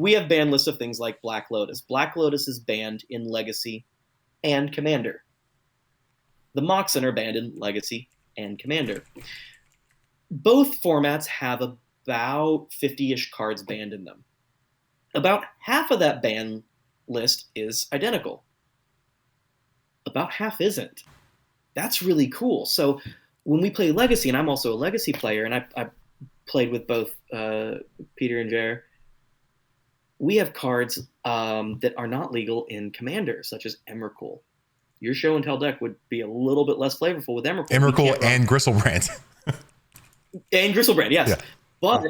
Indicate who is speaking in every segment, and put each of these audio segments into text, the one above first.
Speaker 1: we have ban lists of things like Black Lotus. Black Lotus is banned in Legacy and Commander. The Moxen are banned in Legacy and Commander. Both formats have about 50-ish cards banned in them. About half of that ban list is identical. About half isn't. That's really cool. So when we play Legacy, and I'm also a Legacy player, and I played with both Peter and Jer, we have cards that are not legal in Commander, such as Emrakul. Your show and tell deck would be a little bit less flavorful with Emrakul.
Speaker 2: Emrakul and Gristlebrand.
Speaker 1: And Gristlebrand, yes.
Speaker 2: Yeah.
Speaker 1: But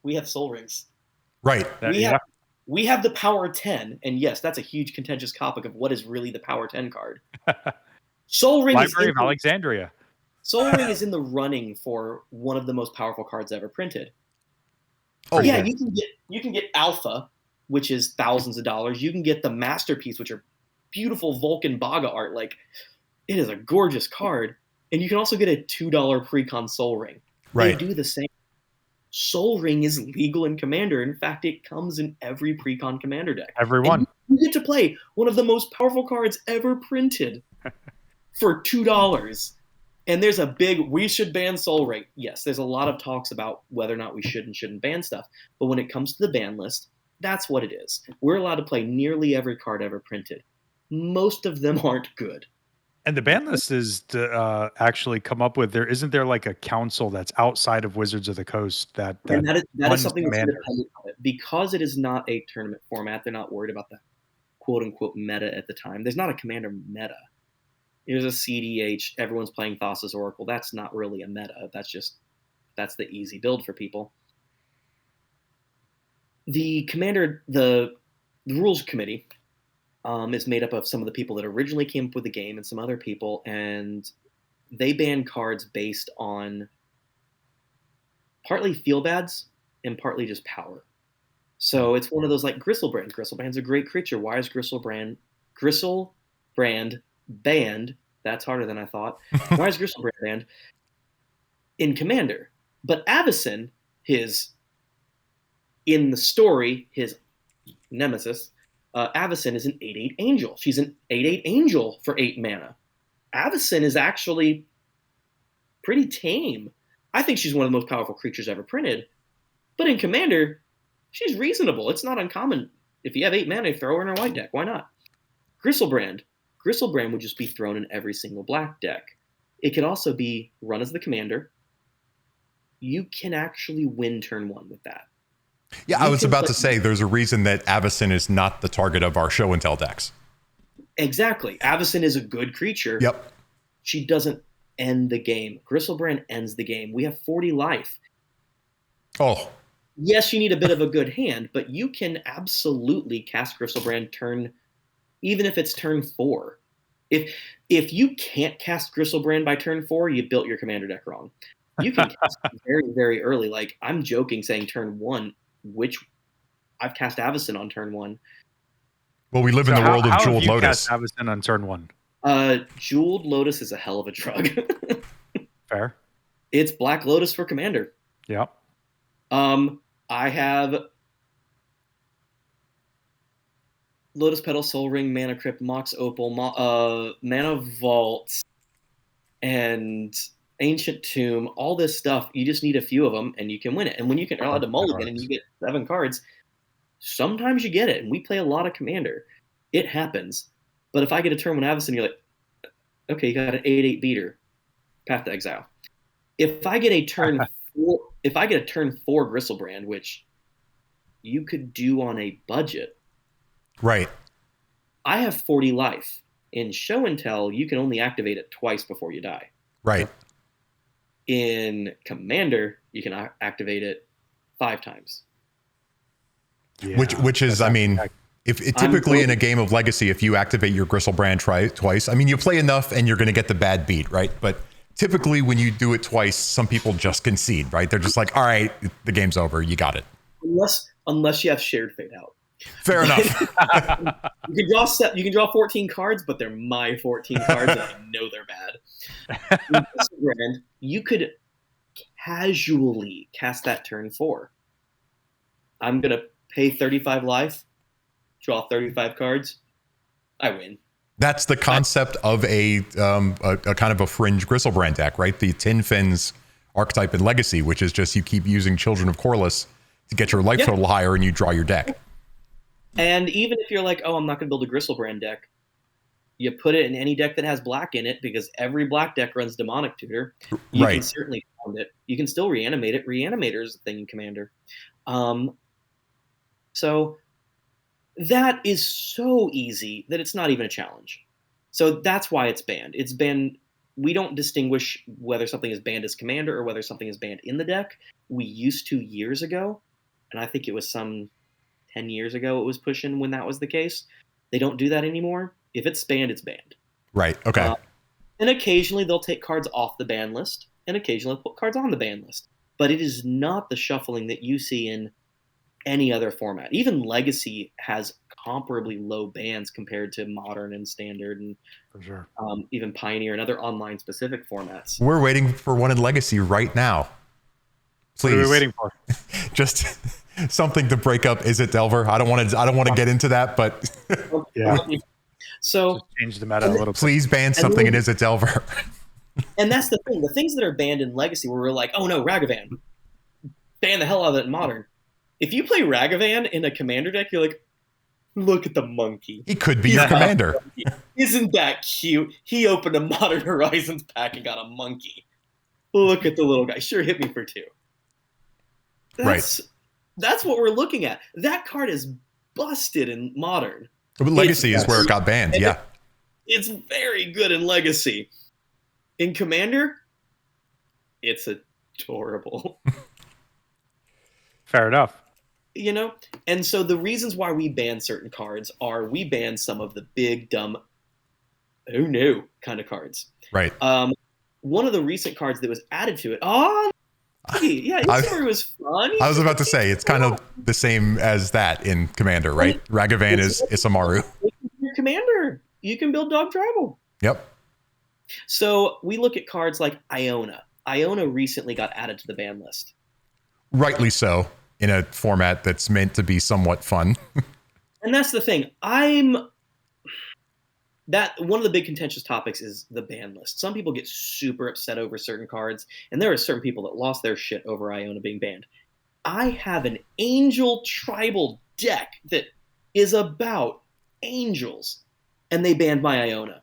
Speaker 1: we have Soul Rings.
Speaker 2: Right.
Speaker 1: We have the Power 10, and yes, that's a huge contentious topic of what is really the Power 10 card. Soul Ring
Speaker 3: Library of Alexandria.
Speaker 1: Soul Ring is in the running for one of the most powerful cards ever printed.
Speaker 2: Oh
Speaker 1: yeah, you can get Alpha, which is thousands of dollars. You can get the Masterpiece, which are beautiful Vulcan Baga art. Like, it is a gorgeous card. And you can also get a $2 pre-con Soul Ring.
Speaker 2: Right.
Speaker 1: They do the same. Soul Ring is legal in Commander. In fact, it comes in every pre-con Commander deck.
Speaker 3: Everyone.
Speaker 1: And you get to play one of the most powerful cards ever printed for $2. And there's a big, we should ban Soul Ring. Yes, there's a lot of talks about whether or not we should and shouldn't ban stuff. But when it comes to the ban list, that's what it is. We're allowed to play nearly every card ever printed. Most of them aren't good.
Speaker 3: And the ban list is to actually come up with, isn't there like a council that's outside of Wizards of the Coast that
Speaker 1: is something that's independent of it. Because it is not a tournament format, they're not worried about the quote-unquote meta at the time. There's not a Commander meta. There's a CDH, everyone's playing Thassa's Oracle. That's not really a meta. That's the easy build for people. The Commander, the rules committee is made up of some of the people that originally came up with the game and some other people, and they ban cards based on partly feel bads and partly just power. So it's one of those like Gristlebrand. Gristlebrand's a great creature. Why is Gristlebrand banned? That's harder than I thought. Why is Gristlebrand banned in Commander? But Avacyn, in the story, his nemesis, Avacyn is an 8/8 angel. She's an 8/8 angel for 8 mana. Avacyn is actually pretty tame. I think she's one of the most powerful creatures ever printed. But in Commander, she's reasonable. It's not uncommon. If you have 8 mana, throw her in a white deck. Why not? Gristlebrand would just be thrown in every single black deck. It could also be run as the commander. You can actually win turn 1 with that.
Speaker 2: Yeah, I was about to say there's a reason that Avacyn is not the target of our show and tell decks.
Speaker 1: Exactly. Avacyn is a good creature.
Speaker 2: Yep.
Speaker 1: She doesn't end the game. Gristlebrand ends the game. We have 40 life.
Speaker 2: Oh.
Speaker 1: Yes, you need a bit of a good hand, but you can absolutely cast Gristlebrand even if it's turn 4. If you can't cast Gristlebrand by turn 4, you built your commander deck wrong. You can cast very, very early. Like, I'm joking saying turn 1, which I've cast Avacyn on turn 1.
Speaker 2: Well, we live in the world of Jeweled Lotus.
Speaker 3: Cast Avacyn on turn 1?
Speaker 1: Jeweled Lotus is a hell of a drug.
Speaker 3: Fair.
Speaker 1: It's Black Lotus for commander.
Speaker 3: Yep.
Speaker 1: I have Lotus Petal, Soul Ring, Mana Crypt, Mox Opal, Mana Vault, and Ancient Tomb, all this stuff. You just need a few of them, and you can win it. And when you are allowed to mulligan and you get 7 cards, sometimes you get it. And we play a lot of Commander. It happens. But if I get a turn 1 Avacyn, you're like, okay, you got an 8/8 beater. Path to Exile. If I get a turn 4 Gristlebrand, which you could do on a budget,
Speaker 2: right?
Speaker 1: I have 40 life. In Show and Tell, you can only activate it twice before you die.
Speaker 2: Right.
Speaker 1: In Commander, you can activate it 5 times.
Speaker 2: Yeah, which is, I mean, if it typically in a game of Legacy, if you activate your Gristlebrand twice, I mean, you play enough and you're going to get the bad beat, right? But typically when you do it twice, some people just concede, right? They're just like, all right, the game's over. You got it.
Speaker 1: Unless you have Shared Fate out.
Speaker 2: Fair enough.
Speaker 1: You can draw 14 cards, but they're my 14 cards, and I know they're bad. In Gristlebrand, you could casually cast that turn 4. I'm going to pay 35 life, draw 35 cards, I win.
Speaker 2: That's the concept of a kind of a fringe Gristlebrand deck, right? The Tin Fins archetype in Legacy, which is just you keep using Children of Corliss to get your life total higher and you draw your deck.
Speaker 1: And even if you're like, oh, I'm not going to build a Gristlebrand deck, you put it in any deck that has black in it, because every black deck runs Demonic Tutor. You can certainly found it. You can still reanimate it. Reanimator is a thing in Commander. So that is so easy that it's not even a challenge. So that's why it's banned. It's banned. We don't distinguish whether something is banned as Commander or whether something is banned in the deck. We used to years ago, and I think it was some 10 years ago it was pushing when that was the case. They don't do that anymore. If it's banned, it's banned.
Speaker 2: Right, okay.
Speaker 1: And occasionally they'll take cards off the ban list, and occasionally they'll put cards on the ban list. But it is not the shuffling that you see in any other format. Even Legacy has comparably low bans compared to Modern and Standard and
Speaker 3: for sure.
Speaker 1: Even Pioneer and other online specific formats.
Speaker 2: We're waiting for one in Legacy right now. Please.
Speaker 3: What are we waiting for?
Speaker 2: Just something to break up Is It Delver. I don't want to get into that, but
Speaker 3: yeah.
Speaker 1: So
Speaker 3: just change the meta a little bit.
Speaker 2: Please ban something in Is It Delver.
Speaker 1: And that's the thing. The things that are banned in Legacy where we're like, oh no, Ragavan. Ban the hell out of it in Modern. If you play Ragavan in a Commander deck, you're like, look at the monkey.
Speaker 2: He could be your commander.
Speaker 1: Isn't that cute? He opened a Modern Horizons pack and got a monkey. Look at the little guy. Sure, hit me for 2. That's what we're looking at. That card is busted in Modern.
Speaker 2: But Legacy is where it got banned, yeah.
Speaker 1: It's very good in Legacy. In Commander, it's adorable.
Speaker 3: Fair enough.
Speaker 1: You know? And so the reasons why we ban certain cards are we ban some of the big, dumb, who knew kind of cards.
Speaker 2: Right.
Speaker 1: One of the recent cards that was added to it. Oh, yeah, his story was fun.
Speaker 2: I was about to say, it's kind of the same as that in Commander, right? Ragavan is Isamaru.
Speaker 1: Your Commander. You can build Dog Tribal.
Speaker 2: Yep.
Speaker 1: So we look at cards like Iona. Iona recently got added to the ban list.
Speaker 2: Rightly so, in a format that's meant to be somewhat fun.
Speaker 1: And that's the thing. One of the big contentious topics is the ban list. Some people get super upset over certain cards, and there are certain people that lost their shit over Iona being banned. I have an Angel Tribal deck that is about angels, and they banned my Iona.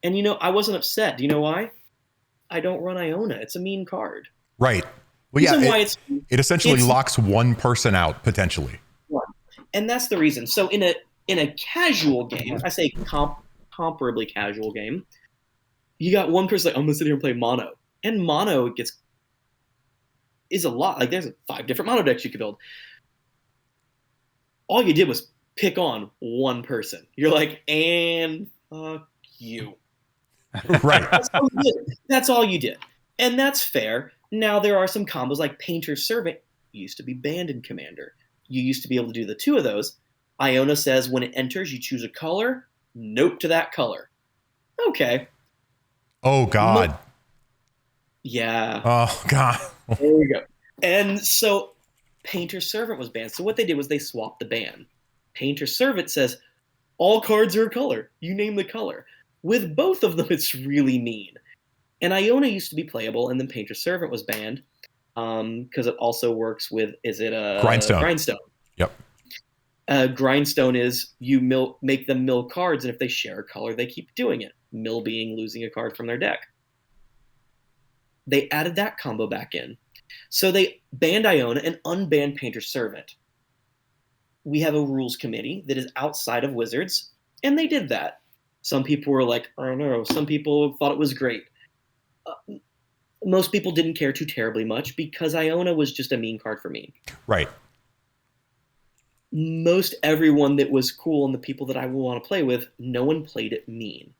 Speaker 1: And I wasn't upset. Do you know why? I don't run Iona. It's a mean card.
Speaker 2: Right. Well, yeah, it essentially locks one person out, potentially.
Speaker 1: And that's the reason. So in a casual game, I say comparably casual game, you got one person like, I'm going to sit here and play mono. And mono is a lot. Like, there's 5 different mono decks you could build. All you did was pick on one person. You're like, and fuck you.
Speaker 2: Right.
Speaker 1: That's all you did. And that's fair. Now, there are some combos like Painter's Servant used to be banned in Commander. You used to be able to do the 2 of those. Iona says when it enters, you choose a color. Note to that color. Okay.
Speaker 2: Oh, God.
Speaker 1: Yeah.
Speaker 2: Oh, God.
Speaker 1: There we go. And so Painter's Servant was banned. So what they did was they swapped the ban. Painter's Servant says all cards are a color. You name the color. With both of them, it's really mean. And Iona used to be playable, and then Painter's Servant was banned because it also works with,
Speaker 2: Grindstone.
Speaker 1: Grindstone.
Speaker 2: Yep.
Speaker 1: Grindstone is you make them mill cards, and if they share a color, they keep doing it. Mill being losing a card from their deck. They added that combo back in. So they banned Iona and unbanned Painter's Servant. We have a rules committee that is outside of Wizards, and they did that. Some people were like, I don't know. Some people thought it was great. Most people didn't care too terribly much because Iona was just a mean card for me.
Speaker 2: Right.
Speaker 1: Most everyone that was cool and the people that I will want to play with, no one played it mean.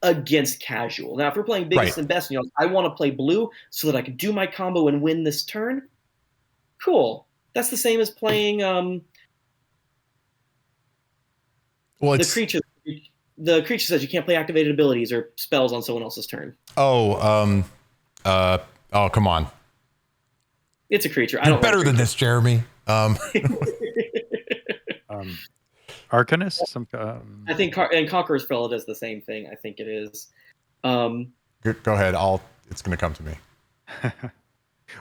Speaker 1: Against casual. Now, if we're playing biggest and best, I want to play blue so that I can do my combo and win this turn. Cool. That's the same as playing the creature. The creature says you can't play activated abilities or spells on someone else's turn.
Speaker 2: Oh, come on.
Speaker 1: It's a creature. I
Speaker 2: You're
Speaker 1: don't
Speaker 2: better than this, Jeremy.
Speaker 3: Arcanist?
Speaker 1: I think and Conqueror's Fellow does the same thing. I think it is.
Speaker 2: Go ahead. It's going to come to me.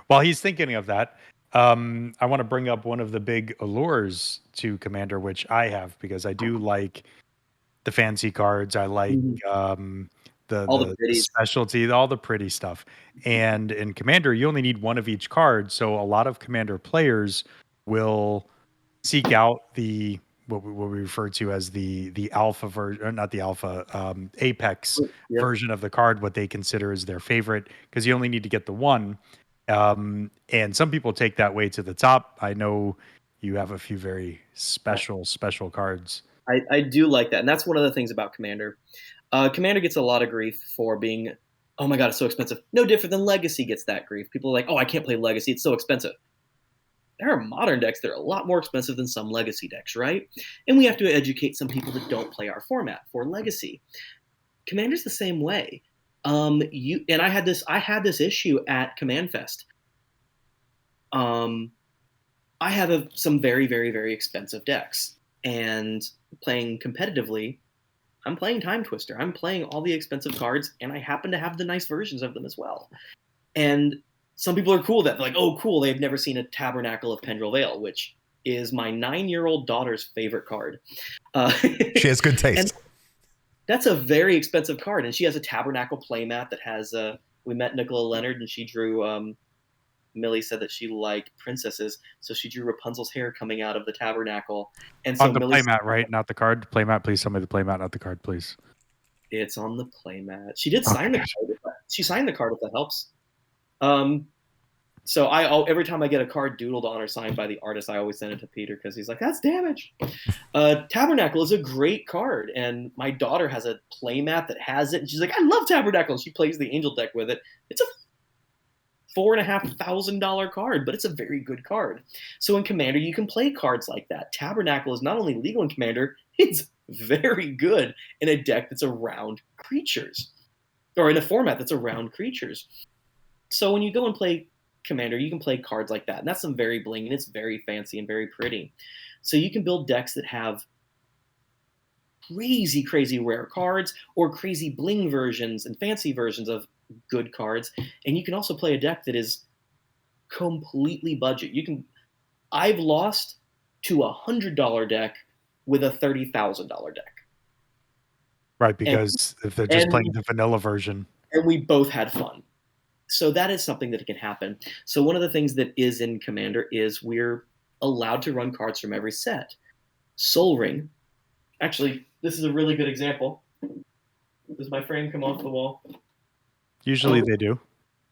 Speaker 3: While he's thinking of that, I want to bring up one of the big allures to Commander, which I have, because I do like the fancy cards. I like the specialty, all the pretty stuff. And in Commander, you only need one of each card. So a lot of Commander players will seek out the what we refer to as the alpha version, not the alpha, apex version of the card, what they consider is their favorite, because you only need to get the one. And some people take that way to the top. I know you have a few very special cards.
Speaker 1: I do like that. And that's one of the things about Commander. Commander gets a lot of grief for being, oh my God, it's so expensive. No different than Legacy gets that grief. People are like, oh, I can't play Legacy. It's so expensive. There are modern decks that are a lot more expensive than some Legacy decks, right? And we have to educate some people that don't play our format for Legacy. Commander's the same way. I had this issue at Command Fest. I have some very, very, very expensive decks, and playing competitively, I'm playing Time Twister. I'm playing all the expensive cards, and I happen to have the nice versions of them as well. And some people are cool that they're like, oh, cool, they've never seen a Tabernacle of Pendrell Vale, which is my 9-year-old daughter's favorite card.
Speaker 2: She has good taste.
Speaker 1: That's a very expensive card, and she has a Tabernacle playmat that has. We met Nicola Leonard, and she drew. Millie said that she liked princesses, so she drew Rapunzel's hair coming out of the Tabernacle. And so
Speaker 3: on the playmat, right? Not the card. Playmat, please. Tell me the playmat, not the card, please.
Speaker 1: It's on the playmat. She did sign the card. She signed the card, if that helps. So every time I get a card doodled on or signed by the artist, I always send it to Peter because he's like, that's damage. Tabernacle is a great card, and my daughter has a playmat that has it, and she's like, I love Tabernacle. And she plays the Angel deck with it. It's a $4,500 card, but it's a very good card. So in Commander, you can play cards like that. Tabernacle is not only legal in Commander, it's very good in a deck that's around creatures, or in a format that's around creatures. So when you go and play Commander, you can play cards like that, and that's some very bling, and it's very fancy and very pretty. So you can build decks that have crazy, crazy rare cards, or crazy bling versions and fancy versions of good cards, and you can also play a deck that is completely budget. I've lost to $100 deck with a $30,000 deck.
Speaker 3: Right, because if they're just playing the vanilla version.
Speaker 1: And we both had fun. So that is something that can happen. So one of the things that is in Commander is we're allowed to run cards from every set. Sol Ring. Actually, this is a really good example. Does my frame come off the wall?
Speaker 3: Usually they do.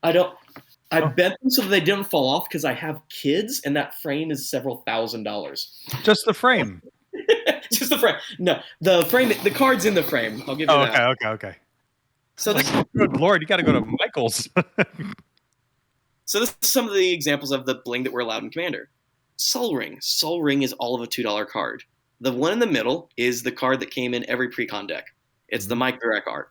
Speaker 1: I bent them so that they didn't fall off because I have kids, and that frame is several $1,000s.
Speaker 3: Just the frame.
Speaker 1: Just the frame. No, the frame. The card's in the frame. I'll give you that.
Speaker 3: Okay.
Speaker 1: So
Speaker 3: good Lord, you got to go to Michael's.
Speaker 1: So this is some of the examples of the bling that we're allowed in Commander. Sol Ring. Sol Ring is all of a $2 card. The one in the middle is the card that came in every pre-con deck. It's the Mike Durek art.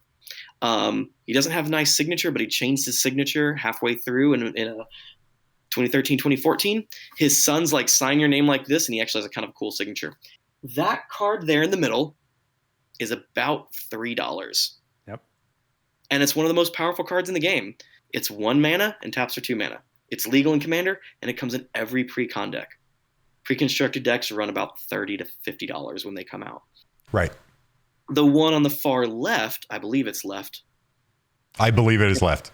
Speaker 1: He doesn't have a nice signature, but he changed his signature halfway through in 2013, 2014. His son's like, sign your name like this, and he actually has a kind of cool signature. That card there in the middle is about $3.
Speaker 3: Yep.
Speaker 1: And it's one of the most powerful cards in the game. It's 1 mana and taps for 2 mana. It's legal in Commander, and it comes in every pre-con deck. Pre-constructed decks run about $30 to $50 when they come out.
Speaker 2: Right.
Speaker 1: The one on the far left, I believe it's left.
Speaker 2: I believe it is left.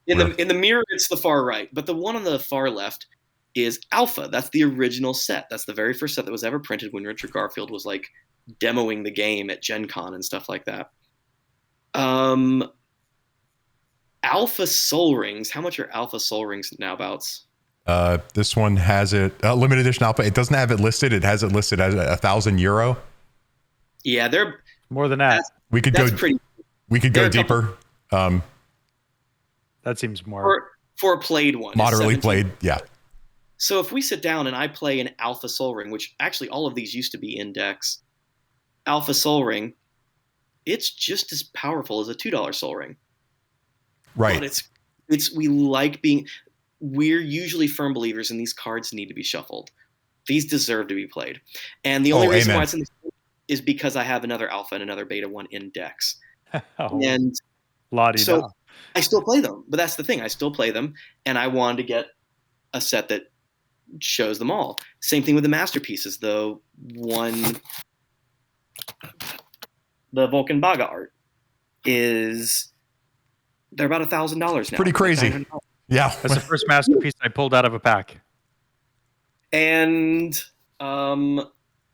Speaker 1: In the mirror, it's the far right. But the one on the far left is Alpha. That's the original set. That's the very first set that was ever printed when Richard Garfield was like demoing the game at Gen Con and stuff like that. Alpha Sol Rings. How much are Alpha Sol Rings nowabouts?
Speaker 2: This one has it limited edition Alpha. It doesn't have it listed. It has it listed as €1,000.
Speaker 1: Yeah, they're
Speaker 3: more than that.
Speaker 2: We could go deeper.
Speaker 3: That seems more
Speaker 1: for a played one.
Speaker 2: Moderately played, yeah.
Speaker 1: So if we sit down and I play an Alpha Sol Ring, which actually all of these used to be in decks, Alpha Sol Ring, it's just as powerful as a $2 Sol Ring.
Speaker 2: Right.
Speaker 1: But we like being. we're usually firm believers in these cards need to be shuffled. These deserve to be played. And the only reason why it's in the is because I have another alpha and another beta one in decks. And so I still play them. But that's the thing. I still play them. And I wanted to get a set that shows them all. Same thing with the masterpieces. The Vulcan Baga art is they're about $1,000 now.
Speaker 2: Pretty crazy.
Speaker 1: Like
Speaker 2: yeah.
Speaker 3: That's the first masterpiece I pulled out of a pack.
Speaker 1: And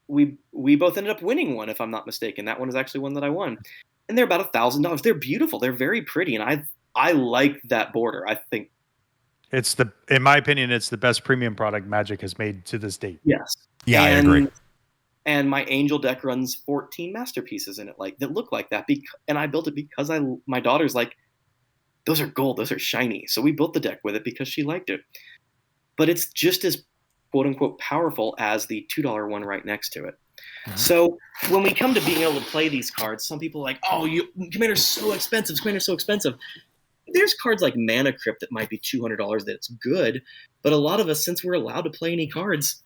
Speaker 1: we both ended up winning one, if I'm not mistaken. That one is actually one that I won. And they're about $1,000. They're beautiful. They're very pretty. And I like that border. I think
Speaker 3: in my opinion, it's the best premium product Magic has made to this date.
Speaker 1: Yes.
Speaker 2: Yeah, I agree.
Speaker 1: And my Angel deck runs 14 masterpieces in it, like that look like that. And I built it because my daughter's like, those are gold, those are shiny. So we built the deck with it because she liked it. But it's just as quote unquote powerful as the $2 one right next to it. Mm-hmm. So when we come to being able to play these cards, some people are like, oh, Commander's so expensive. Commander's so expensive. There's cards like Mana Crypt that might be $200 that's good. But a lot of us, since we're allowed to play any cards,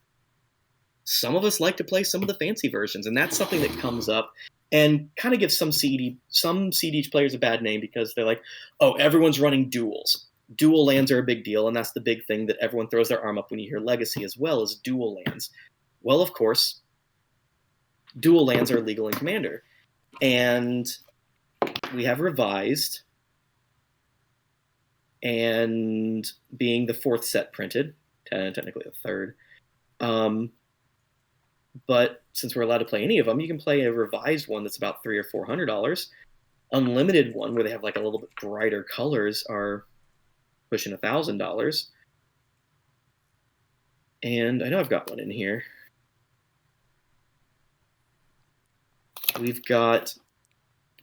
Speaker 1: some of us like to play some of the fancy versions. And that's something that comes up and kind of gives some CDH players a bad name because they're like, oh, everyone's running duels. Dual lands are a big deal, and that's the big thing that everyone throws their arm up when you hear Legacy as well as dual lands. Well, of course, dual lands are legal in Commander. And we have revised, and being the 4th set printed, technically the 3rd. But since we're allowed to play any of them, you can play a revised one that's about $300 or $400. Unlimited one where they have like a little bit brighter colors are pushing $1,000. And I know I've got one in here. We've got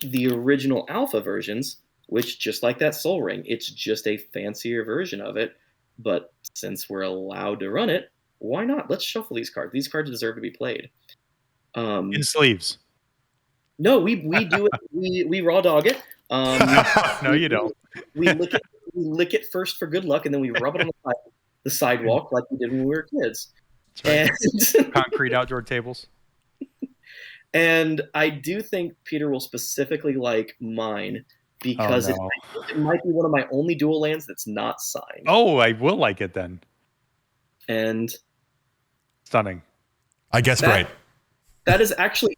Speaker 1: the original alpha versions, which just like that Soul Ring, it's just a fancier version of it. But since we're allowed to run it, why not? Let's shuffle these cards. These cards deserve to be played.
Speaker 3: In sleeves.
Speaker 1: No, we do it. We raw dog it.
Speaker 3: No, you don't.
Speaker 1: We lick it first for good luck, and then we rub it on the sidewalk like we did when we were kids.
Speaker 3: That's right. Concrete outdoor tables.
Speaker 1: And I do think Peter will specifically like mine because it might be one of my only dual lands that's not signed.
Speaker 3: Oh, I will like it then.
Speaker 1: And
Speaker 3: stunning.
Speaker 2: I guess right.
Speaker 1: That is actually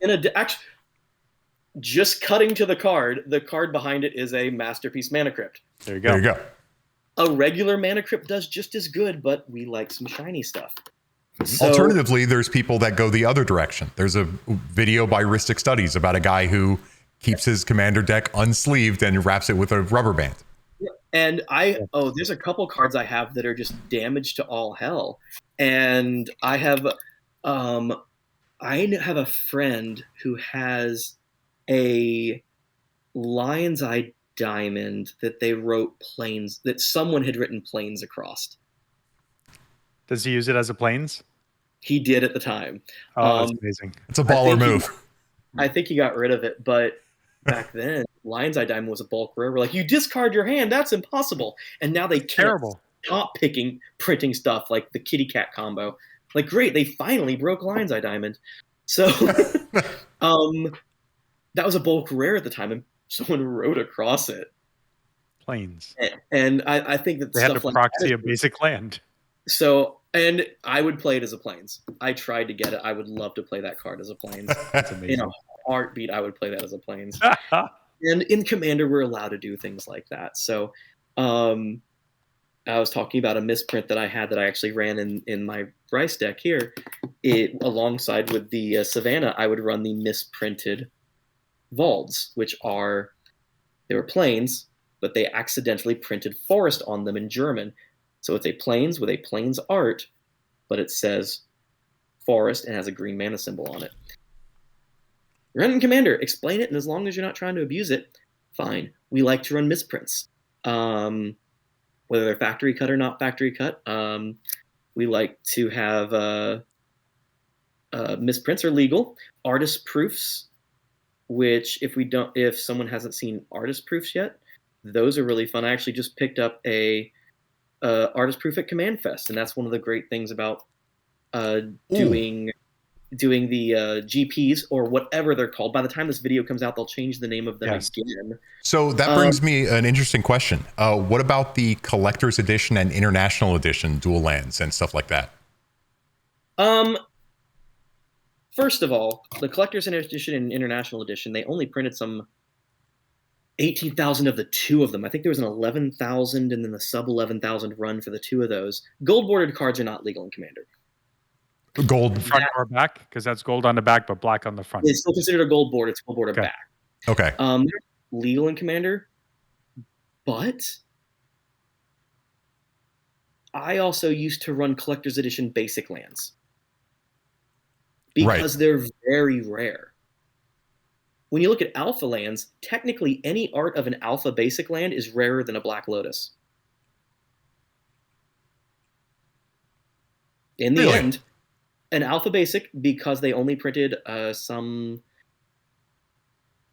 Speaker 1: just cutting to the card. The card behind it is a Masterpiece Mana Crypt.
Speaker 3: There you go.
Speaker 2: There you go.
Speaker 1: A regular Mana Crypt does just as good, but we like some shiny stuff. So,
Speaker 2: alternatively, there's people that go the other direction. There's a video by Ristic Studies about a guy who keeps his Commander deck unsleeved and wraps it with a rubber band.
Speaker 1: And there's a couple cards I have that are just damaged to all hell. And I have a friend who has a Lion's Eye Diamond that they wrote planes, that someone had written planes across.
Speaker 2: Does he use it as a planes?
Speaker 1: He did at the time.
Speaker 3: Oh, that's amazing.
Speaker 2: It's a baller move.
Speaker 1: I think he got rid of it, but back then, Lion's Eye Diamond was a bulk rare. We're like, you discard your hand, that's impossible. And now they can't stop printing stuff like the kitty cat combo. Like, great, they finally broke Lion's Eye Diamond. So that was a bulk rare at the time, and someone wrote across it.
Speaker 3: Planes.
Speaker 1: And I think that
Speaker 3: they had to proxy a basic land.
Speaker 1: So, and I would play it as a planes. I tried to get it. I would love to play that card as a planes.
Speaker 3: That's amazing.
Speaker 1: In a heartbeat, I would play that as a planes. And in Commander, we're allowed to do things like that. So, I was talking about a misprint that I had that I actually ran in my Bryce deck here. It alongside with the Savannah, I would run the misprinted Valds, which they were planes, but they accidentally printed forest on them in German. So it's a plains with a plains art, but it says forest and has a green mana symbol on it. Run Commander, explain it, and as long as you're not trying to abuse it, fine. We like to run misprints. Whether they're factory cut or not factory cut, we like to have misprints are legal. Artist proofs, which if someone hasn't seen artist proofs yet, those are really fun. I actually just picked up a artist proof at Command Fest, and that's one of the great things about doing the GPs or whatever they're called. By the time this video comes out, they'll change the name of them again.
Speaker 2: So that brings me an interesting question. What about the collector's edition and international edition dual lands and stuff like that?
Speaker 1: First of all, the collector's edition and international edition, they only printed some 18,000 of the two of them. I think there was an 11,000 and then the sub 11,000 run for the two of those. Gold bordered cards are not legal in Commander.
Speaker 2: Gold
Speaker 3: front or back, because that's gold on the back but black on the front.
Speaker 1: It's still considered a gold board. It's gold bordered back.
Speaker 2: Okay.
Speaker 1: Legal in Commander, but I also used to run collector's edition basic lands because they're very rare. When you look at alpha lands, technically any art of an alpha basic land is rarer than a Black Lotus. In the end, an alpha basic, because they only printed some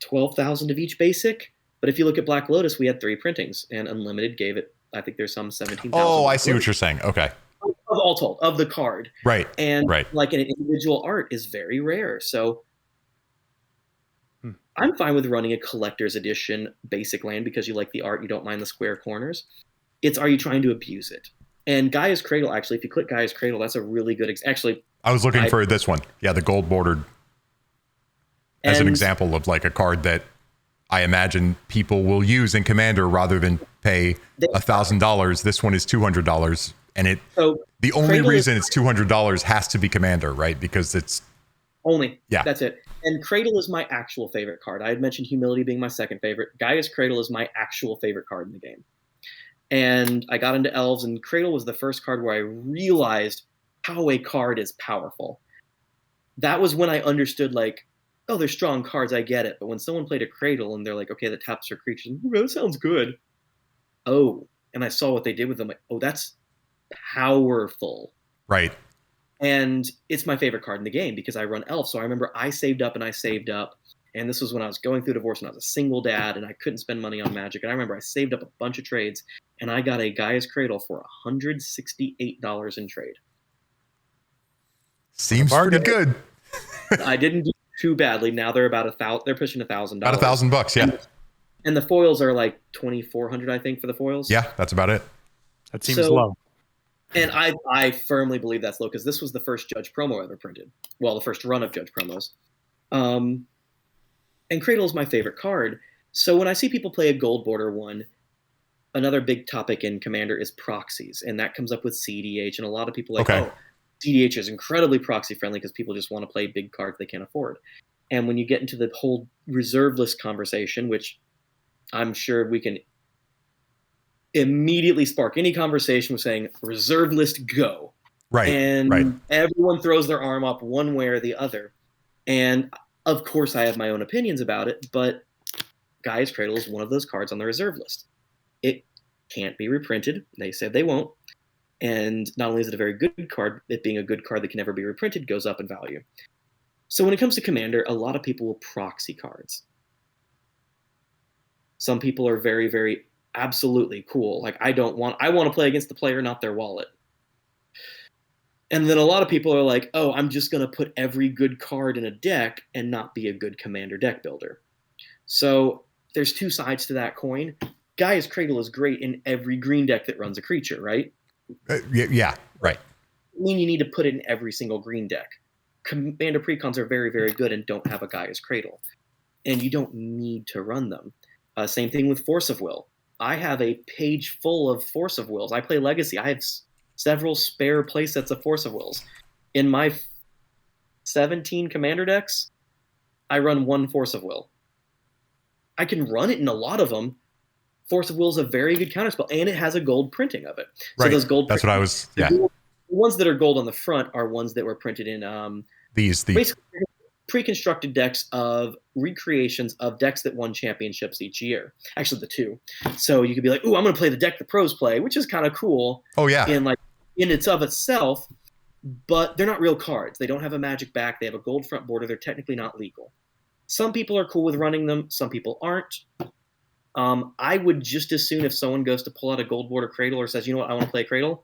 Speaker 1: 12,000 of each basic. But if you look at Black Lotus, we had 3 printings, and Unlimited gave it, I think there's some 17,000.
Speaker 2: Oh, I see what you're saying. Okay.
Speaker 1: Of all told, of the card.
Speaker 2: Right.
Speaker 1: And like an individual art is very rare. So I'm fine with running a collector's edition basic land because you like the art, you don't mind the square corners. It's, are you trying to abuse it? And Gaia's Cradle, actually, if you click Gaia's Cradle, that's a really good... Actually,
Speaker 2: I was looking for this one. Yeah, the gold bordered as an example of like a card that I imagine people will use in Commander rather than pay $1,000. This one is $200. And the only reason it's $200 has to be Commander, right? Because it's...
Speaker 1: That's it. And Cradle is my actual favorite card. I had mentioned Humility being my second favorite. Gaia's Cradle is my actual favorite card in the game. And I got into Elves, and Cradle was the first card where I realized how a card is powerful. That was when I understood, like, oh, they're strong cards, I get it. But when someone played a Cradle and they're like, okay, the taps for creatures, that sounds good. Oh, and I saw what they did with them. Like, oh, that's powerful.
Speaker 2: Right.
Speaker 1: And it's my favorite card in the game because I run Elf. So I remember I saved up. And this was when I was going through divorce and I was a single dad and I couldn't spend money on Magic. And I remember I saved up a bunch of trades and I got a Gaia's Cradle for $168 in trade.
Speaker 2: Seems pretty good.
Speaker 1: I didn't do too badly. Now they're about they're pushing $1,000.
Speaker 2: About $1,000, yeah.
Speaker 1: And the foils are like $2,400, I think, for the foils.
Speaker 2: Yeah, that's about it.
Speaker 3: That seems low.
Speaker 1: And I firmly believe that's low because this was the first Judge promo ever printed. Well, the first run of Judge promos. And Cradle is my favorite card. So when I see people play a gold border one, another big topic in Commander is proxies. And that comes up with CDH. And a lot of people are like, oh, CDH is incredibly proxy friendly because people just want to play big cards they can't afford. And when you get into the whole reserve list conversation, which I'm sure we can immediately spark any conversation with saying reserve list go.
Speaker 2: Right.
Speaker 1: And everyone throws their arm up one way or the other. And of course I have my own opinions about it, but Gaia's Cradle is one of those cards on the reserve list. It can't be reprinted. They said they won't. And not only is it a very good card, it being a good card that can never be reprinted goes up in value. So when it comes to Commander, a lot of people will proxy cards. Some people are very, very absolutely cool. Like, I want to play against the player, not their wallet. And then a lot of people are like, oh, I'm just going to put every good card in a deck and not be a good Commander deck builder. So there's two sides to that coin. Gaia's Cradle is great in every green deck that runs a creature, right?
Speaker 2: Yeah, right.
Speaker 1: I mean, you need to put it in every single green deck. Commander precons are very, very good and don't have a Gaia's Cradle. And you don't need to run them. Same thing with Force of Will. I have a page full of Force of Wills. I play Legacy. I have several spare playsets of Force of Wills. In my 17 Commander decks, I run one Force of Will. I can run it in a lot of them. Force of Will is a very good counterspell, and it has a gold printing of it. So
Speaker 2: right.
Speaker 1: those gold
Speaker 2: That's what I was. Yeah.
Speaker 1: The ones that are gold on the front are ones that were printed in basically pre-constructed decks of recreations of decks that won championships each year. Actually, the two. So you could be like, "Ooh, I'm going to play the deck the pros play," which is kind of cool.
Speaker 2: Oh yeah.
Speaker 1: In its of itself, but they're not real cards. They don't have a magic back. They have a gold front border. They're technically not legal. Some people are cool with running them. Some people aren't. I would just as soon if someone goes to pull out a gold border Cradle or says, you know what, I want to play a Cradle.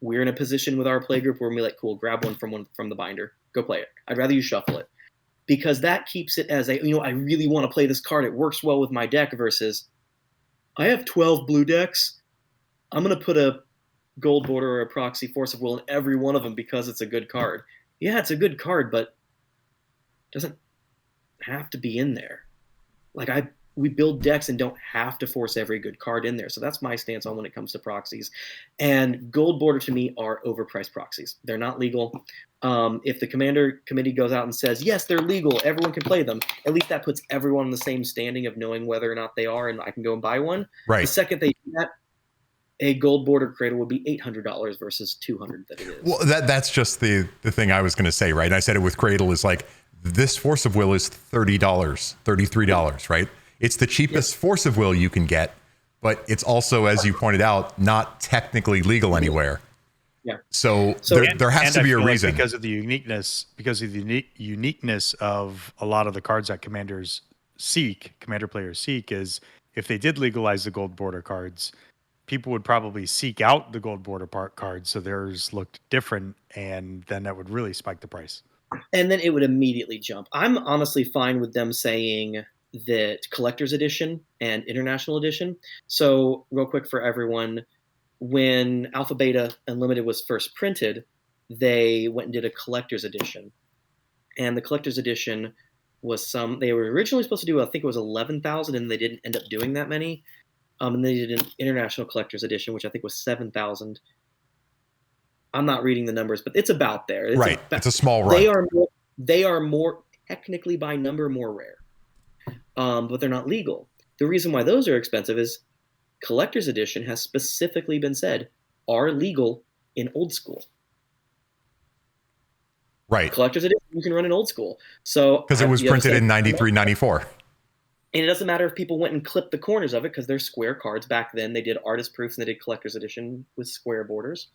Speaker 1: We're in a position with our play group where we're like, cool, grab one from the binder, go play it. I'd rather you shuffle it, because that keeps it as a, I really want to play this card. It works well with my deck versus I have 12 blue decks. I'm going to put a gold border or a proxy Force of Will in every one of them because it's a good card. Yeah, it's a good card, but it doesn't have to be in there. Like we build decks and don't have to force every good card in there. So that's my stance on when it comes to proxies. And gold border to me are overpriced proxies. They're not legal. If the Commander committee goes out and says, yes, they're legal, everyone can play them, at least that puts everyone in the same standing of knowing whether or not they are, and I can go and buy one.
Speaker 2: Right.
Speaker 1: The second they do that, a gold border Cradle would be $800 versus $200 that it is.
Speaker 2: Well, that's just the thing I was going to say, right? I said it with Cradle is like, this Force of Will is $30, $33, right? It's the cheapest Force of Will you can get, but it's also, as you pointed out, not technically legal anywhere.
Speaker 1: Yeah.
Speaker 2: So there has to be a reason.
Speaker 3: Because of the uniqueness of a lot of the cards that Commander players seek, is if they did legalize the gold border cards, people would probably seek out the gold border cards, so theirs looked different, and then that would really spike the price.
Speaker 1: And then it would immediately jump. I'm honestly fine with them saying that collector's edition and international edition. So real quick for everyone, when Alpha Beta Unlimited was first printed, they went and did a collector's edition. And the collector's edition was they were originally supposed to do, I think it was 11,000, and they didn't end up doing that many. And they did an international collector's edition, which I think was 7,000. I'm not reading the numbers, but it's about there.
Speaker 2: It's a small run.
Speaker 1: They are more technically by number more rare, but they're not legal. The reason why those are expensive is collector's edition has specifically been said are legal in old school.
Speaker 2: Right.
Speaker 1: Collector's edition you can run in old school. So
Speaker 2: because it was printed in 93, 94.
Speaker 1: And it doesn't matter if people went and clipped the corners of it because they're square cards. Back then, they did artist proofs and they did collector's edition with square borders,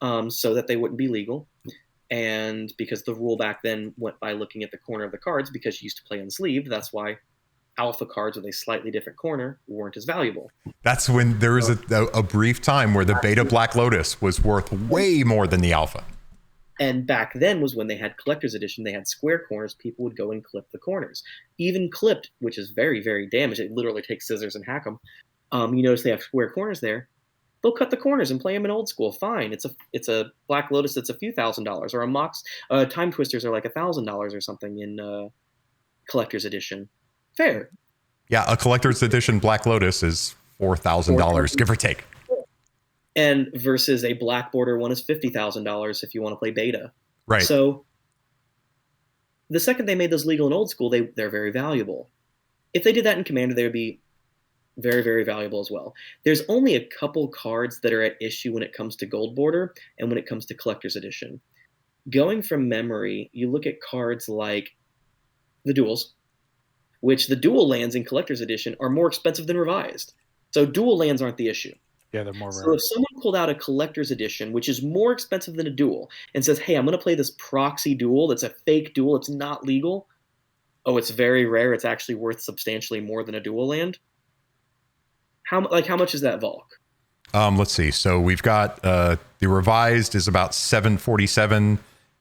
Speaker 1: so that they wouldn't be legal. And because the rule back then went by looking at the corner of the cards, because you used to play unsleeved, that's why alpha cards with a slightly different corner weren't as valuable.
Speaker 2: That's when there was a brief time where the beta Black Lotus was worth way more than the alpha.
Speaker 1: And back then was when they had collector's edition. They had square corners. People would go and clip the corners. Even clipped, which is very, very damaged. It literally takes scissors and hack them. You notice they have square corners there. They'll cut the corners and play them in old school. Fine. It's a Black Lotus that's a few $1,000, or a Mox. Time Twisters are like $1,000 or something in collector's edition. Fair.
Speaker 2: Yeah, a collector's edition Black Lotus is $4,000, give or take.
Speaker 1: And versus a black border one is $50,000 if you want to play beta.
Speaker 2: Right.
Speaker 1: So the second they made those legal in old school, they're very valuable. If they did that in Commander, they would be very, very valuable as well. There's only a couple cards that are at issue when it comes to gold border and when it comes to collector's edition. Going from memory, you look at cards like the duels, which the dual lands in collector's edition are more expensive than revised. So dual lands aren't the issue.
Speaker 3: Yeah, they're more rare.
Speaker 1: So if someone pulled out a collector's edition, which is more expensive than a duel, and says, hey, I'm going to play this proxy duel that's a fake duel, it's not legal. Oh, it's very rare. It's actually worth substantially more than a dual land. How much is that Volk?
Speaker 2: Let's see. So we've got the revised is about $747.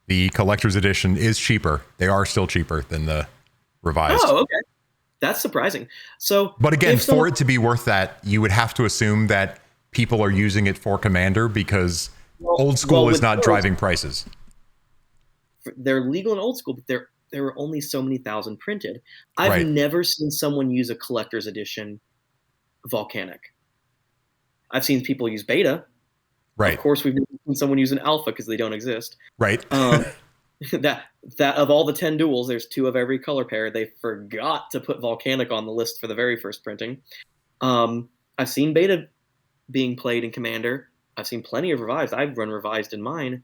Speaker 2: The collector's edition is cheaper. They are still cheaper than the revised.
Speaker 1: Oh, okay. That's surprising. So,
Speaker 2: but again, for it to be worth that, you would have to assume that people are using it for Commander, because old school is not driving prices.
Speaker 1: They're legal in old school, but there are only so many thousand printed. I've never seen someone use a collector's edition Volcanic. I've seen people use beta.
Speaker 2: Right.
Speaker 1: Of course, we've never seen someone use an alpha because they don't exist.
Speaker 2: Right.
Speaker 1: That of all the 10 duels, there's 2 of every color pair. They forgot to put Volcanic on the list for the very first printing. I've seen beta being played in Commander. I've seen plenty of revised. I've run revised in mine.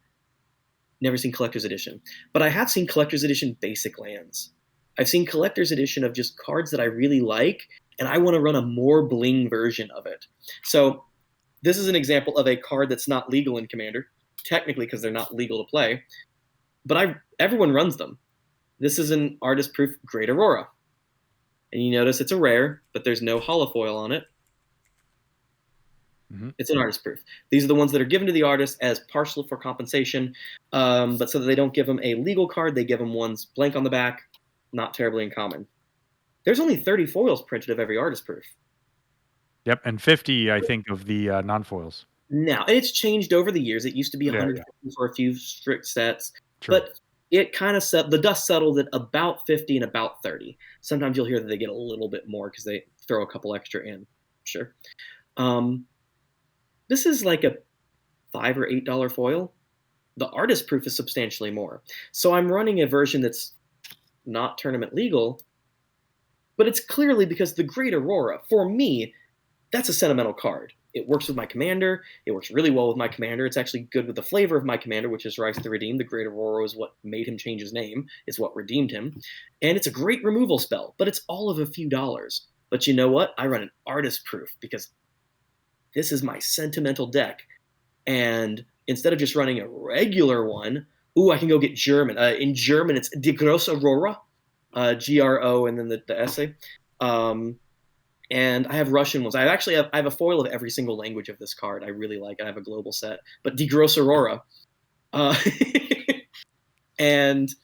Speaker 1: Never seen collector's edition. But I have seen collector's edition basic lands. I've seen collector's edition of just cards that I really like, and I want to run a more bling version of it. So this is an example of a card that's not legal in Commander, technically because they're not legal to play. But everyone runs them. This is an artist proof Great Aurora. And you notice it's a rare, but there's no holofoil on it. It's an artist proof. These are the ones that are given to the artist as partial for compensation, but so that they don't give them a legal card, they give them ones blank on the back, not terribly uncommon. There's only 30 foils printed of every artist proof.
Speaker 3: Yep, and 50, I think, of the non-foils.
Speaker 1: Now, it's changed over the years. It used to be 150 for a few strict sets, but it kind of the dust settled at about 50 and about 30. Sometimes you'll hear that they get a little bit more because they throw a couple extra in. Sure. This is like a $5 or $8 foil. The artist proof is substantially more. So I'm running a version that's not tournament legal, but it's clearly because the Great Aurora, for me, that's a sentimental card. It works with my commander. It works really well with my commander. It's actually good with the flavor of my commander, which is Rise to the Redeemed. The Great Aurora is what made him change his name. It's what redeemed him. And it's a great removal spell, but it's all of a few dollars. But you know what? I run an artist proof because this is my sentimental deck. And instead of just running a regular one, I can go get German. In German, it's Die Grosse Aurora, GRO, and then the essay. And I have Russian ones. I have a foil of every single language of this card. I really like it. I have a global set. But Die Grosse Aurora. And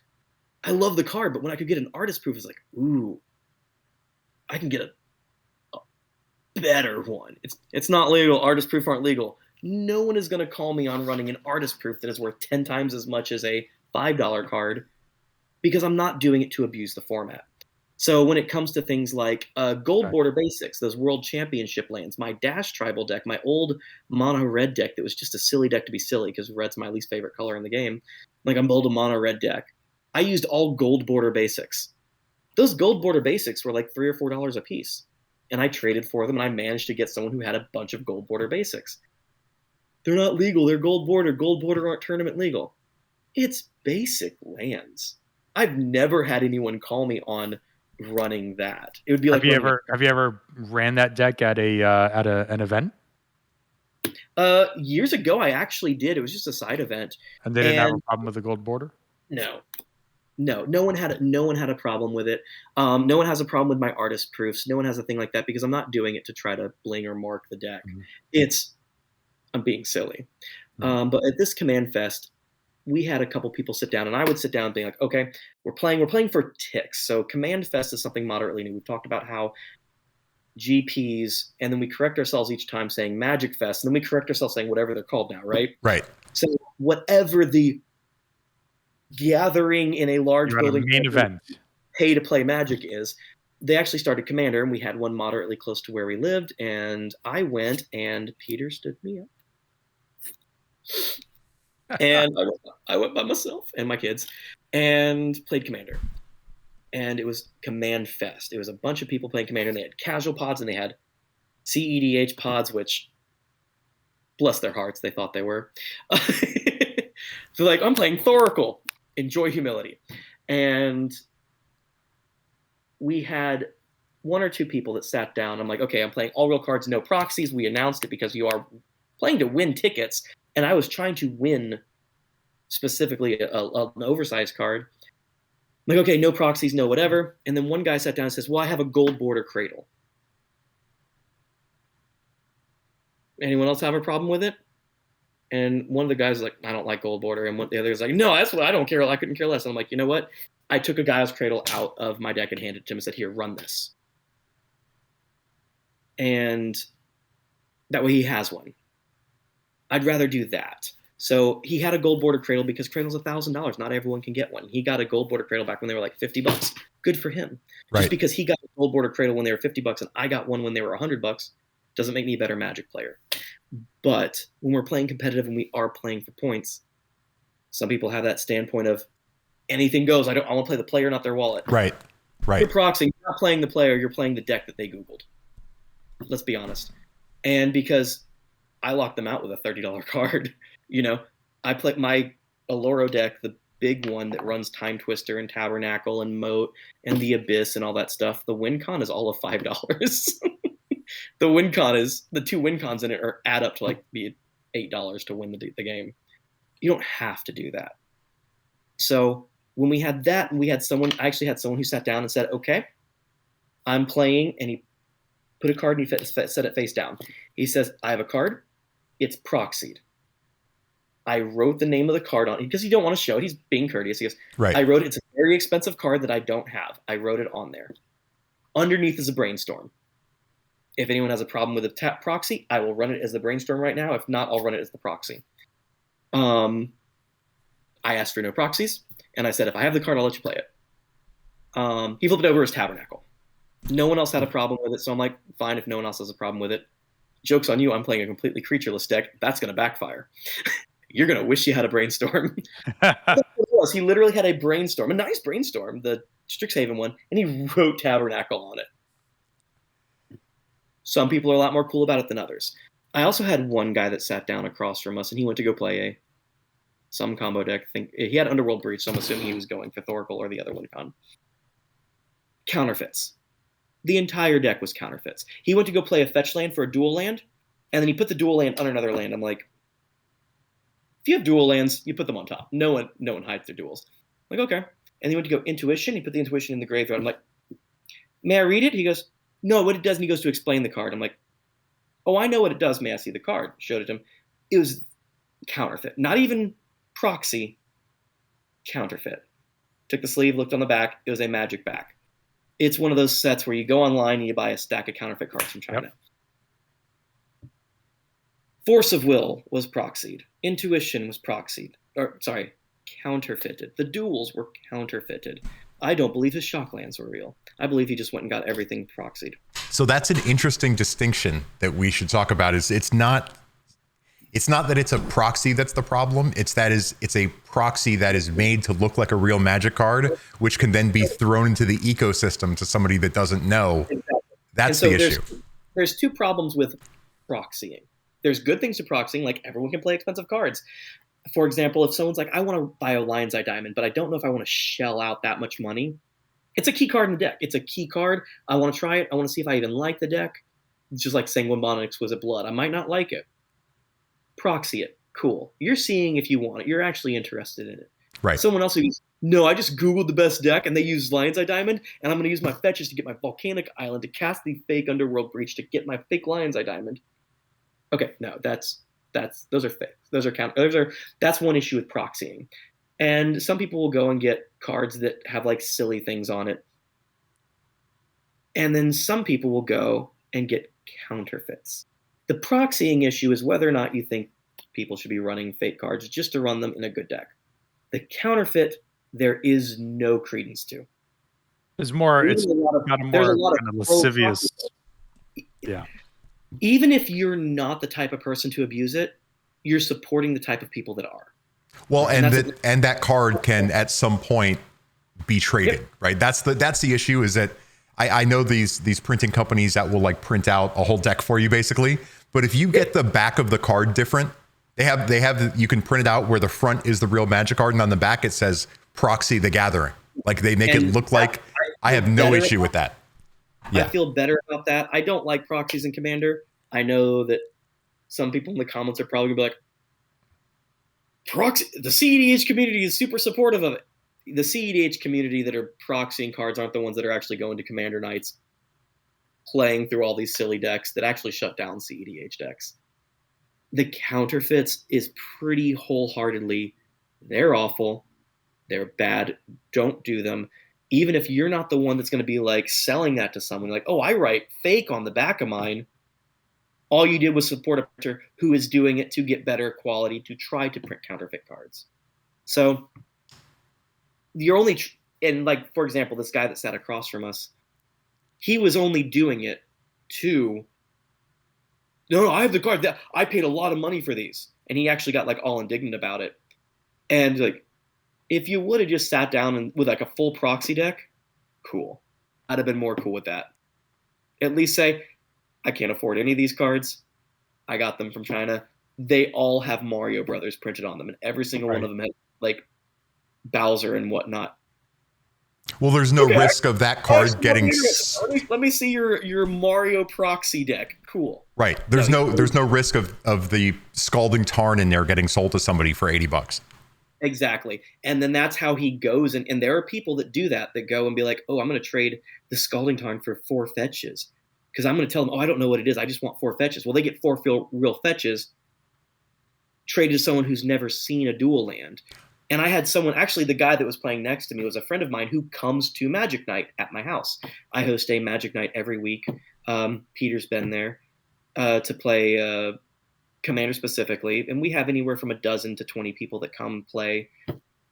Speaker 1: I love the card, but when I could get an artist proof, it's like, ooh, I can get a better one. It's not legal. Artist proof aren't legal. No one is going to call me on running an artist proof that is worth 10 times as much as a $5 card because I'm not doing it to abuse the format. So when it comes to things like gold border basics, those world championship lands, my Dash tribal deck, my old mono red deck that was just a silly deck to be silly because red's my least favorite color in the game. Like I'm build a mono red deck. I used all gold border basics. Those gold border basics were like $3 or $4 a piece. And I traded for them, and I managed to get someone who had a bunch of gold border basics. They're not legal. They're gold border. Gold border aren't tournament legal. It's basic lands. I've never had anyone call me on running that. It would be like
Speaker 3: have you ever ran that deck at an event?
Speaker 1: Years ago, I actually did. It was just a side event.
Speaker 3: And they didn't have a problem with the gold border?
Speaker 1: No one had a problem with it. No one has a problem with my artist proofs. No one has a thing like that because I'm not doing it to try to bling or mark the deck. I'm being silly. But at this Command Fest, we had a couple people sit down, and I would sit down and be like, okay, we're playing for ticks. So Command Fest is something moderately new. We've talked about how GPs, and then we correct ourselves each time saying Magic Fest, and then we correct ourselves saying whatever they're called now, right?
Speaker 2: Right.
Speaker 1: So whatever the gathering in a large building
Speaker 3: main event
Speaker 1: pay to play Magic is, they actually started Commander, and we had one moderately close to where we lived, and I went, and Peter stood me up. And I went by myself and my kids and played Commander. And it was Command Fest. It was a bunch of people playing Commander, and they had casual pods, and they had CEDH pods, which, bless their hearts, they thought they were. They're like, I'm playing Thoracle. Enjoy humility. And we had one or two people that sat down. I'm like, okay, I'm playing all real cards, no proxies. We announced it because you are playing to win tickets. And I was trying to win specifically an oversized card. I'm like, okay, no proxies, no whatever. And then one guy sat down and says, well, I have a gold border Cradle. Anyone else have a problem with it? And one of the guys was like, I don't like gold border. And the other was like, no, that's what I don't care. I couldn't care less. And I'm like, you know what? I took a guy's Cradle out of my deck and handed it to him and said, here, run this. And that way he has one. I'd rather do that. So he had a gold border Cradle because Cradle's $1,000. Not everyone can get one. He got a gold border Cradle back when they were like $50. Good for him.
Speaker 2: Right.
Speaker 1: Just because he got a gold border Cradle when they were $50 and I got one when they were $100 doesn't make me a better Magic player. But when we're playing competitive and we are playing for points, some people have that standpoint of anything goes. I want to play the player, not their wallet.
Speaker 2: Right.
Speaker 1: You're proxying. You're not playing the player. You're playing the deck that they Googled. Let's be honest. And because I locked them out with a $30 card, I played my Alluro deck, the big one that runs Time Twister and Tabernacle and Moat and the Abyss and all that stuff. The win con is all of $5. The two win cons in it add up to like be $8 to win the game. You don't have to do that. So when we had that, and I actually had someone who sat down and said, okay, I'm playing, and he put a card and he set it face down. He says, I have a card. It's proxied. I wrote the name of the card on it because you don't want to show it. He's being courteous. He goes,
Speaker 2: Right.
Speaker 1: I wrote it. It's a very expensive card that I don't have. I wrote it on there. Underneath is a brainstorm. If anyone has a problem with a tap proxy, I will run it as the brainstorm right now. If not, I'll run it as the proxy. I asked for no proxies, and I said, if I have the card, I'll let you play it. He flipped it over as Tabernacle. No one else had a problem with it, so I'm like, fine, if no one else has a problem with it. Joke's on you, I'm playing a completely creatureless deck. That's going to backfire. You're going to wish you had a brainstorm. He literally had a brainstorm, a nice brainstorm, the Strixhaven one, and he wrote Tabernacle on it. Some people are a lot more cool about it than others. I also had one guy that sat down across from us, and he went to go play some combo deck. He had Underworld Breach, so I'm assuming he was going for Thoracle or the other one con. Counterfeits. The entire deck was counterfeits. He went to go play a fetch land for a dual land, and then he put the dual land on another land. I'm like, if you have dual lands, you put them on top. No one hides their duals. I'm like, okay. And he went to go Intuition. He put the Intuition in the graveyard. I'm like, may I read it? He goes, no, what it does, and he goes to explain the card. I'm like, oh, I know what it does. May I see the card? Showed it to him. It was counterfeit. Not even proxy, counterfeit. Took the sleeve, looked on the back. It was a magic back. It's one of those sets where you go online and you buy a stack of counterfeit cards from China. Yep. Force of Will was proxied. Intuition was proxied. Counterfeited. The duels were counterfeited. I don't believe his shocklands were real. I believe he just went and got everything proxied.
Speaker 2: So that's an interesting distinction that we should talk about. It's not that it's a proxy that's the problem. It's a proxy that is made to look like a real Magic card, which can then be thrown into the ecosystem to somebody that doesn't know. Exactly. That's the issue.
Speaker 1: There's two problems with proxying. There's good things to proxying, like everyone can play expensive cards. For example, if someone's like, I want to buy a Lion's Eye Diamond, but I don't know if I want to shell out that much money. It's a key card in the deck. It's a key card. I want to try it. I want to see if I even like the deck. It's just like Sanguine Bond and Exquisite Blood. I might not like it. Proxy it. Cool. You're seeing if you want it. You're actually interested in it.
Speaker 2: Right.
Speaker 1: Someone else who goes, no, I just Googled the best deck and they use Lion's Eye Diamond, and I'm going to use my fetches to get my Volcanic Island to cast the fake Underworld Breach to get my fake Lion's Eye Diamond. Okay, no, those are fake. That's one issue with proxying. And some people will go and get cards that have like silly things on it. And then some people will go and get counterfeits. The proxying issue is whether or not you think people should be running fake cards just to run them in a good deck. The counterfeit, there is no credence to.
Speaker 3: There's more, it's got a more kind of lascivious. Yeah.
Speaker 1: Even if you're not the type of person to abuse it, you're supporting the type of people that are.
Speaker 2: Well, and that card can at some point be traded, right? That's the issue, is that I know these printing companies that will like print out a whole deck for you basically, but if you get the back of the card different, they have you can print it out where the front is the real Magic card and on the back it says Proxy the Gathering. Like they make it look like I have no issue with that.
Speaker 1: Yeah. I feel better about that. I don't like proxies in Commander. I know that some people in the comments are probably gonna be like, proxy. The CEDH community is super supportive of it. The CEDH community that are proxying cards aren't the ones that are actually going to Commander nights, playing through all these silly decks that actually shut down CEDH decks. The counterfeits is pretty wholeheartedly, they're awful, they're bad, don't do them. Even if you're not the one that's going to be like selling that to someone, like, oh, I write fake on the back of mine. All you did was support a printer who is doing it to get better quality to try to print counterfeit cards. So you're only, and like, for example, this guy that sat across from us, he was only doing it to, no, I have the card. I paid a lot of money for these. And he actually got like all indignant about it. And like, if you would have just sat down and with like a full proxy deck, cool. I'd have been more cool with that. At least say, I can't afford any of these cards. I got them from China. They all have Mario Brothers printed on them, and every single one of them has like Bowser and whatnot.
Speaker 2: Well, there's no risk of that card getting.
Speaker 1: Let me see your Mario proxy deck. Cool.
Speaker 2: Right. There's no risk of the Scalding Tarn in there getting sold to somebody for $80.
Speaker 1: Exactly. And then that's how he goes. And there are people that do that go and be like, oh, I'm going to trade the Scalding Tarn for 4 fetches. Because I'm going to tell them, oh, I don't know what it is. I just want 4 fetches. Well, they get 4 real fetches traded to someone who's never seen a dual land. And I had someone, actually, the guy that was playing next to me was a friend of mine who comes to Magic Night at my house. I host a Magic Night every week. Peter's been there to play Commander specifically, and we have anywhere from 12 to 20 people that come play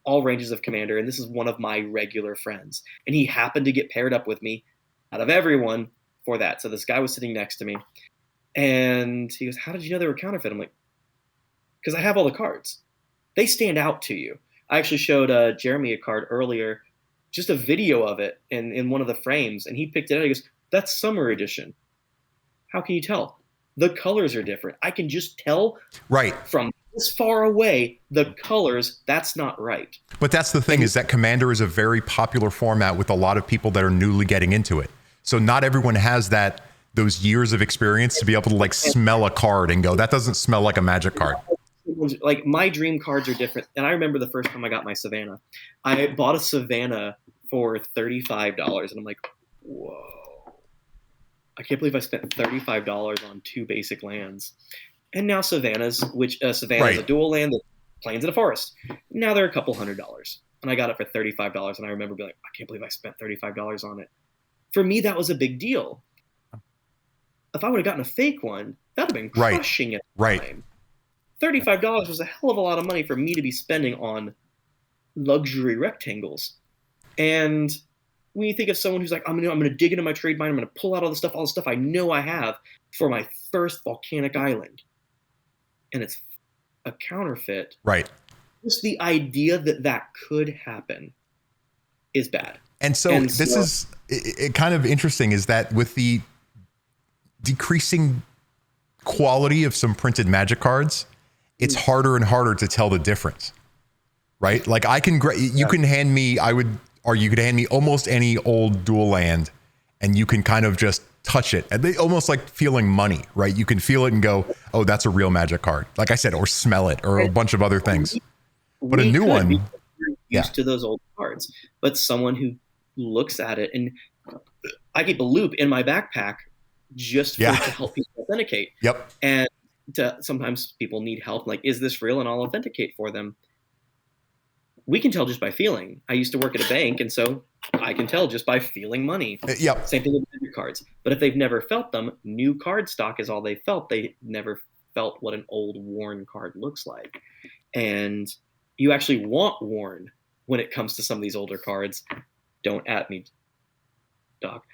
Speaker 1: all ranges of Commander, and this is one of my regular friends. And he happened to get paired up with me out of everyone for that. So this guy was sitting next to me, and he goes, how did you know they were counterfeit? I'm like, because I have all the cards. They stand out to you. I actually showed Jeremy a card earlier, just a video of it in one of the frames, and he picked it out. He goes, that's Summer Edition. How can you tell? The colors are different. I can just tell from this far away, the colors, that's not right.
Speaker 2: But that's the thing, is that Commander is a very popular format with a lot of people that are newly getting into it. So not everyone has those years of experience to be able to like smell a card and go, that doesn't smell like a Magic card.
Speaker 1: Like my dream cards are different. And I remember the first time I got my Savannah. I bought a Savannah for $35, and I'm like, whoa. I can't believe I spent $35 on 2 basic lands. And now Savannah's, which Savannah is a dual land that plains in a forest. Now they're a couple $100. And I got it for $35. And I remember being like, I can't believe I spent $35 on it. For me, that was a big deal. If I would have gotten a fake one, that would have been crushing it.
Speaker 2: Right.
Speaker 1: $35 was a hell of a lot of money for me to be spending on luxury rectangles. And when you think of someone who's like, I'm gonna dig into my trade mine, I'm gonna pull out all the stuff I know I have for my first volcanic island, and it's a counterfeit.
Speaker 2: Right.
Speaker 1: Just the idea that could happen is bad.
Speaker 2: And so this is kind of interesting, is that with the decreasing quality of some printed Magic cards, it's harder and harder to tell the difference. Right? Like you can hand me, you could hand me almost any old dual land, and you can kind of just touch it, and they almost like feeling money, right? You can feel it and go, oh, that's a real Magic card, like I said, or smell it, or a bunch of other things. But a new one,
Speaker 1: used to those old cards, but someone who looks at it, and I keep a loop in my backpack just to help people authenticate.
Speaker 2: Yep.
Speaker 1: And sometimes people need help, like, is this real? And I'll authenticate for them. We can tell just by feeling. I used to work at a bank, and so I can tell just by feeling money.
Speaker 2: Yep.
Speaker 1: Same thing with Magic cards. But if they've never felt them, new card stock is all they felt. They never felt what an old worn card looks like. And you actually want worn when it comes to some of these older cards. Don't at me, Doc.